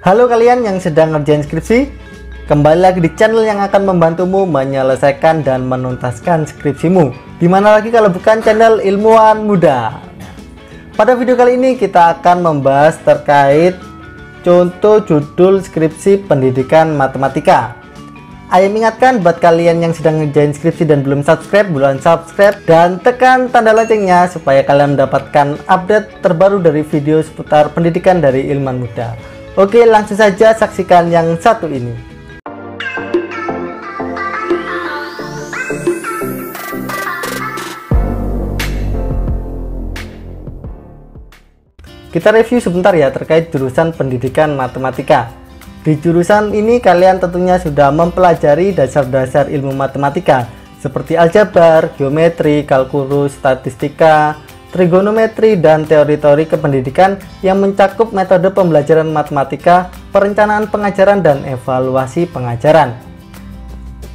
Halo kalian yang sedang ngerjain skripsi, kembali lagi di channel yang akan membantumu menyelesaikan dan menuntaskan skripsimu. Dimana lagi kalau bukan channel Ilmuwan Muda. Pada video kali ini kita akan membahas terkait contoh judul skripsi pendidikan matematika. Ayo ingatkan buat kalian yang sedang ngerjain skripsi dan belum subscribe, buruan subscribe dan tekan tanda loncengnya supaya kalian mendapatkan update terbaru dari video seputar pendidikan dari Ilmuwan Muda. Oke, langsung saja saksikan yang satu ini. Kita review sebentar ya terkait jurusan pendidikan matematika. Di jurusan ini kalian tentunya sudah mempelajari dasar-dasar ilmu matematika seperti aljabar, geometri, kalkulus, statistika, trigonometri, dan teori-teori kependidikan yang mencakup metode pembelajaran matematika, perencanaan pengajaran, dan evaluasi pengajaran.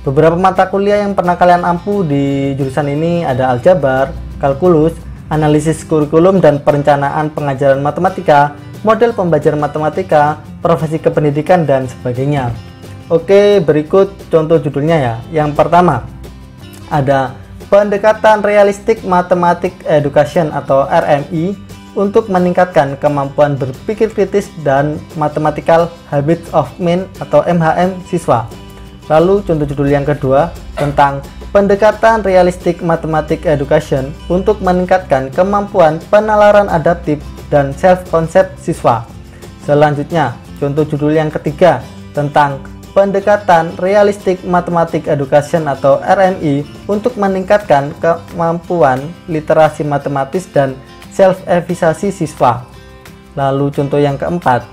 Beberapa mata kuliah yang pernah kalian ampu di jurusan ini ada aljabar, kalkulus, analisis kurikulum dan perencanaan pengajaran matematika, model pembelajaran matematika, profesi kependidikan, dan sebagainya. Oke, berikut contoh judulnya ya. Yang pertama, ada pendekatan realistik matematik education atau RMI untuk meningkatkan kemampuan berpikir kritis dan mathematical habits of mind atau MHM siswa. Lalu contoh judul yang kedua tentang pendekatan realistik matematik education untuk meningkatkan kemampuan penalaran adaptif dan self concept siswa. Selanjutnya contoh judul yang ketiga tentang pendekatan realistik matematik education atau RMI untuk meningkatkan kemampuan literasi matematis dan self-efisasi siswa. Lalu contoh yang keempat,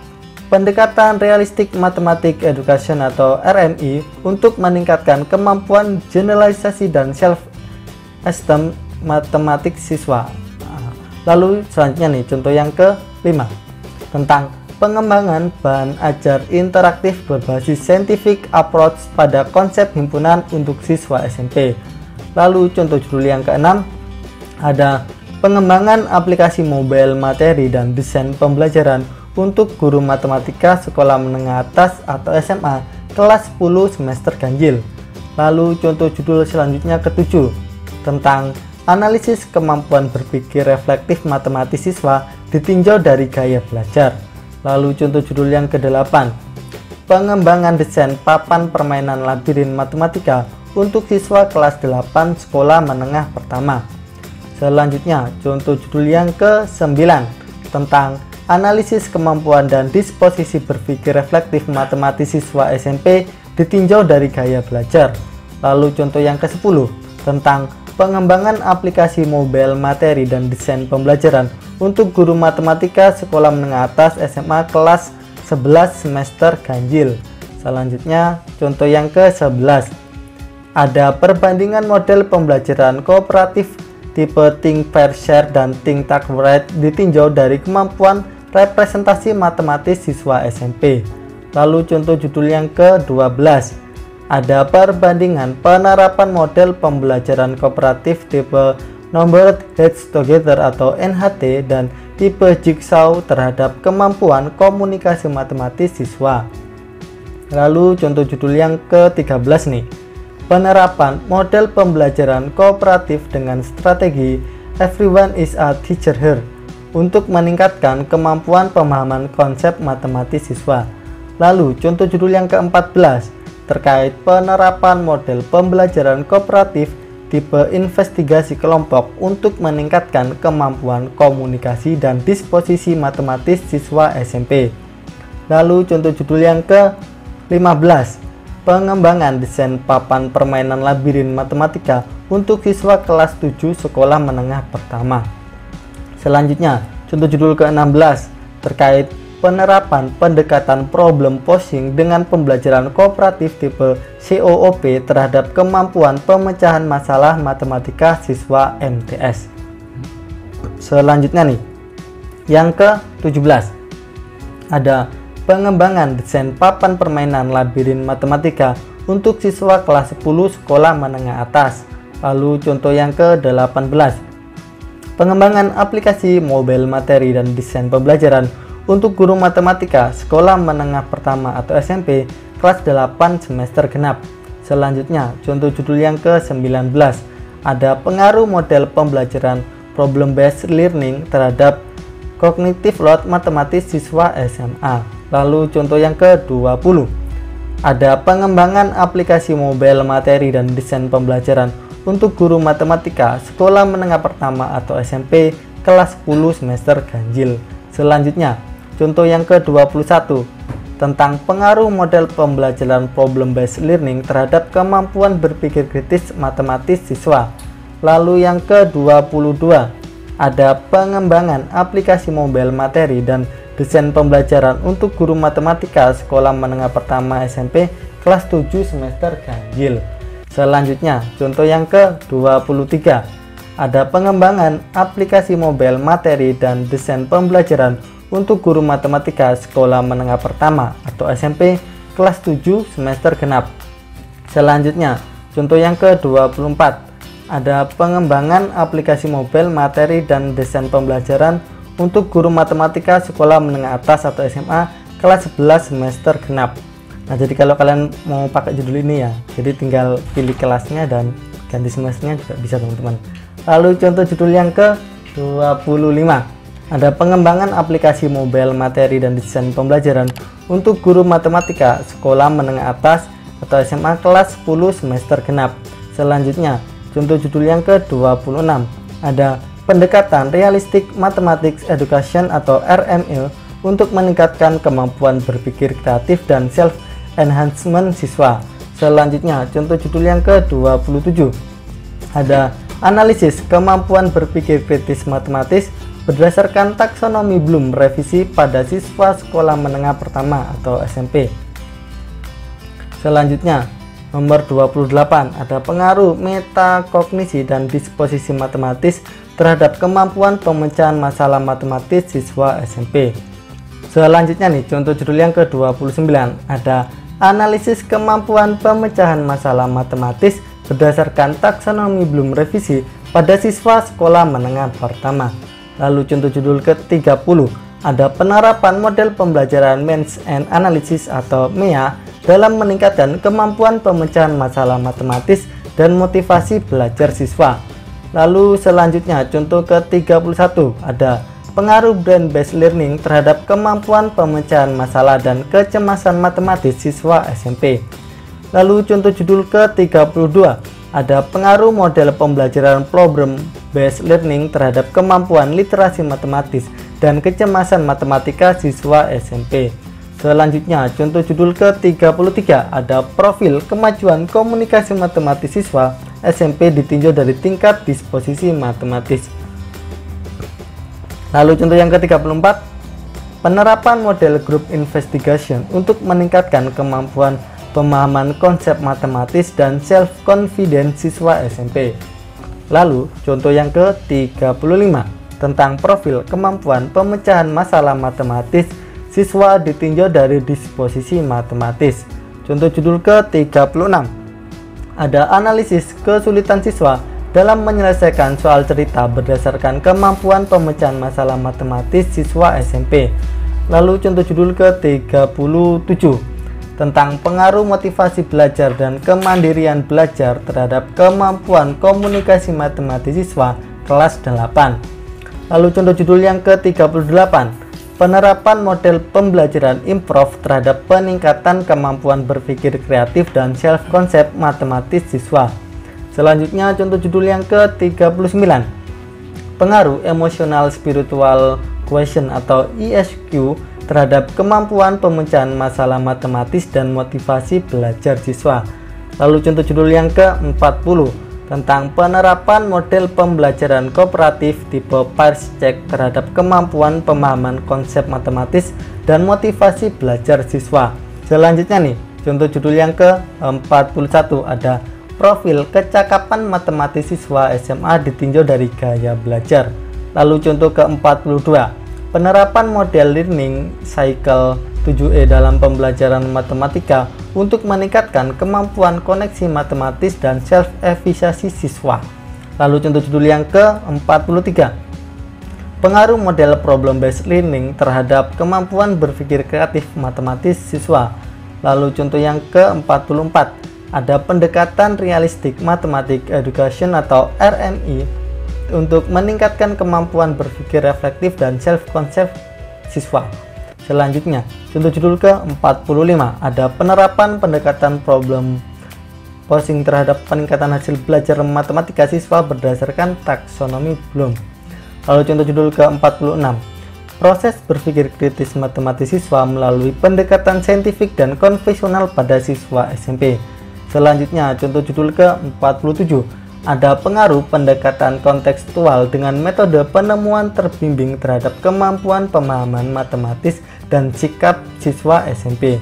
pendekatan realistik matematik education atau RMI untuk meningkatkan kemampuan generalisasi dan self-esteem matematik siswa. Lalu selanjutnya nih contoh yang kelima tentang pengembangan bahan ajar interaktif berbasis scientific approach pada konsep himpunan untuk siswa SMP. Lalu contoh judul yang keenam ada pengembangan aplikasi mobile materi dan desain pembelajaran untuk guru matematika sekolah menengah atas atau SMA kelas 10 semester ganjil. Lalu contoh judul selanjutnya ketujuh tentang analisis kemampuan berpikir reflektif matematis siswa ditinjau dari gaya belajar. Lalu contoh judul yang ke-8, pengembangan desain papan permainan labirin matematika untuk siswa kelas 8 sekolah menengah pertama. Selanjutnya contoh judul yang ke-9 tentang analisis kemampuan dan disposisi berpikir reflektif matematis siswa SMP ditinjau dari gaya belajar. Lalu contoh yang ke-10 tentang pengembangan aplikasi mobile materi dan desain pembelajaran untuk guru matematika sekolah menengah atas SMA kelas 11 semester ganjil. Selanjutnya contoh yang ke-11 ada perbandingan model pembelajaran kooperatif tipe think pair share dan think tak write ditinjau dari kemampuan representasi matematis siswa SMP. Lalu contoh judul yang ke-12 ada perbandingan penerapan model pembelajaran kooperatif tipe Numbered Heads Together atau NHT dan tipe Jigsaw terhadap kemampuan komunikasi matematis siswa. Lalu contoh judul yang ke-13 nih, penerapan model pembelajaran kooperatif dengan strategi Everyone is a Teacher Here untuk meningkatkan kemampuan pemahaman konsep matematis siswa. Lalu contoh judul yang ke-14 terkait penerapan model pembelajaran kooperatif tipe investigasi kelompok untuk meningkatkan kemampuan komunikasi dan disposisi matematis siswa SMP. Lalu contoh judul yang ke-15 pengembangan desain papan permainan labirin matematika untuk siswa kelas 7 sekolah menengah pertama. Selanjutnya contoh judul ke-16 terkait penerapan pendekatan problem posing dengan pembelajaran kooperatif tipe COOP terhadap kemampuan pemecahan masalah matematika siswa MTS. Selanjutnya nih, yang ke-17 ada pengembangan desain papan permainan labirin matematika untuk siswa kelas 10 sekolah menengah atas. Lalu contoh yang ke-18 pengembangan aplikasi mobile materi dan desain pembelajaran untuk guru matematika sekolah menengah pertama atau SMP kelas 8 semester genap. Selanjutnya, contoh judul yang ke-19, ada pengaruh model pembelajaran problem based learning terhadap kognitif load matematis siswa SMA. Lalu contoh yang ke-20, ada pengembangan aplikasi mobile materi dan desain pembelajaran untuk guru matematika sekolah menengah pertama atau SMP kelas 10 semester ganjil. Selanjutnya, contoh yang ke-21 tentang pengaruh model pembelajaran problem based learning terhadap kemampuan berpikir kritis matematis siswa. Lalu yang ke-22 ada pengembangan aplikasi mobile materi dan desain pembelajaran untuk guru matematika sekolah menengah pertama SMP kelas 7 semester ganjil. Selanjutnya, contoh yang ke-23 ada pengembangan aplikasi mobile materi dan desain pembelajaran untuk guru matematika sekolah menengah pertama atau SMP kelas 7 semester genap. Selanjutnya, contoh yang ke-24 ada pengembangan aplikasi mobile materi dan desain pembelajaran untuk guru matematika sekolah menengah atas atau SMA kelas 11 semester genap. Nah, jadi kalau kalian mau pakai judul ini ya, jadi tinggal pilih kelasnya dan ganti semesternya juga bisa teman-teman. Lalu contoh judul yang ke-25 ada pengembangan aplikasi mobile materi dan desain pembelajaran untuk guru matematika sekolah menengah atas atau SMA kelas 10 semester genap. Selanjutnya, contoh judul yang ke-26 ada pendekatan realistic mathematics education atau RME untuk meningkatkan kemampuan berpikir kreatif dan self enhancement siswa. Selanjutnya, contoh judul yang ke-27 ada analisis kemampuan berpikir kritis matematis berdasarkan taksonomi Bloom revisi pada siswa sekolah menengah pertama atau SMP. Selanjutnya, nomor 28 ada pengaruh metakognisi dan disposisi matematis terhadap kemampuan pemecahan masalah matematis siswa SMP. Selanjutnya nih, contoh judul yang ke-29 ada analisis kemampuan pemecahan masalah matematis berdasarkan taksonomi Bloom revisi pada siswa sekolah menengah pertama. Lalu contoh judul ke-30 ada penerapan model pembelajaran Math and Analysis atau MEA dalam meningkatkan kemampuan pemecahan masalah matematis dan motivasi belajar siswa. Lalu selanjutnya contoh ke-31 ada pengaruh brain based learning terhadap kemampuan pemecahan masalah dan kecemasan matematis siswa SMP. Lalu contoh judul ke-32 ada pengaruh model pembelajaran problem based learning terhadap kemampuan literasi matematis dan kecemasan matematika siswa SMP. Selanjutnya, contoh judul ke-33 ada profil kemajuan komunikasi matematis siswa SMP ditinjau dari tingkat disposisi matematis. Lalu contoh yang ke-34 penerapan model group investigation untuk meningkatkan kemampuan pemahaman konsep matematis dan self-confidence siswa SMP. Lalu, contoh yang ke-35 tentang profil kemampuan pemecahan masalah matematis siswa ditinjau dari disposisi matematis. Contoh judul ke-36 ada analisis kesulitan siswa dalam menyelesaikan soal cerita berdasarkan kemampuan pemecahan masalah matematis siswa SMP. Lalu contoh judul ke-37 tentang pengaruh motivasi belajar dan kemandirian belajar terhadap kemampuan komunikasi matematis siswa kelas 8. Lalu contoh judul yang ke-38 penerapan model pembelajaran improv terhadap peningkatan kemampuan berpikir kreatif dan self konsep matematis siswa. Selanjutnya contoh judul yang ke-39 pengaruh emosional spiritual question atau ESQ terhadap kemampuan pemecahan masalah matematis dan motivasi belajar siswa. Lalu contoh judul yang ke-40 tentang penerapan model pembelajaran kooperatif tipe Peirce-Check terhadap kemampuan pemahaman konsep matematis dan motivasi belajar siswa. Selanjutnya nih, contoh judul yang ke-41 ada profil kecakapan matematis siswa SMA ditinjau dari gaya belajar. Lalu contoh ke-42 penerapan model learning cycle 7E dalam pembelajaran matematika untuk meningkatkan kemampuan koneksi matematis dan self-efisiensi siswa. Lalu contoh judul yang ke-43 Pengaruh model problem based learning terhadap kemampuan berpikir kreatif matematis siswa. Lalu contoh yang ke-44, ada pendekatan realistik mathematics education atau RME untuk meningkatkan kemampuan berpikir reflektif dan self concept siswa. Selanjutnya, contoh judul ke-45, ada penerapan pendekatan problem posing terhadap peningkatan hasil belajar matematika siswa berdasarkan taksonomi Bloom. Lalu contoh judul ke-46, proses berpikir kritis matematis siswa melalui pendekatan saintifik dan konvensional pada siswa SMP. Selanjutnya, contoh judul ke-47, ada pengaruh pendekatan kontekstual dengan metode penemuan terbimbing terhadap kemampuan pemahaman matematis dan sikap siswa SMP.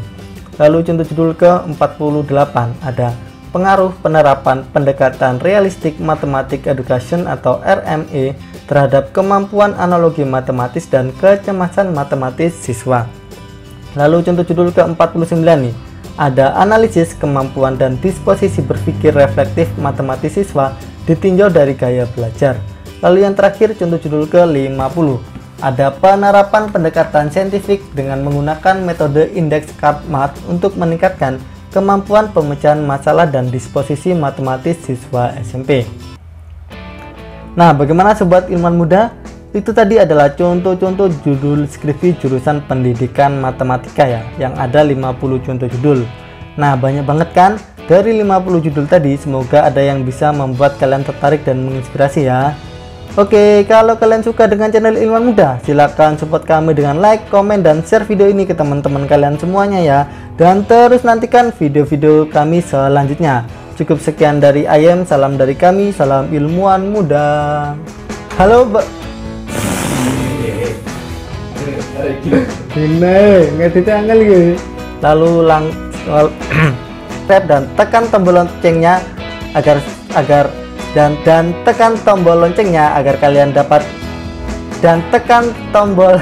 Lalu contoh judul ke-48, ada pengaruh penerapan pendekatan realistik matematik education atau RME terhadap kemampuan analogi matematis dan kecemasan matematis siswa. Lalu contoh judul ke-49 nih, ada analisis kemampuan dan disposisi berpikir reflektif matematis siswa ditinjau dari gaya belajar. Lalu yang terakhir contoh judul ke-50, ada penerapan pendekatan saintifik dengan menggunakan metode indeks Karpmat untuk meningkatkan kemampuan pemecahan masalah dan disposisi matematis siswa SMP. Nah, bagaimana sobat ilmuwan muda? Itu tadi adalah contoh-contoh judul skripsi jurusan pendidikan matematika ya, yang ada 50 contoh judul. Nah, banyak banget kan? Dari 50 judul tadi, semoga ada yang bisa membuat kalian tertarik dan menginspirasi ya. Oke, kalau kalian suka dengan channel Ilmuwan Muda, silahkan support kami dengan like, komen, dan share video ini ke teman-teman kalian semuanya ya. Dan terus nantikan video-video kami selanjutnya. Cukup sekian dari Ayem, salam dari kami, salam ilmuwan muda. Halo, lalu subscribe dan tekan tombol loncengnya agar tekan tombol loncengnya agar kalian dapat dan tekan tombol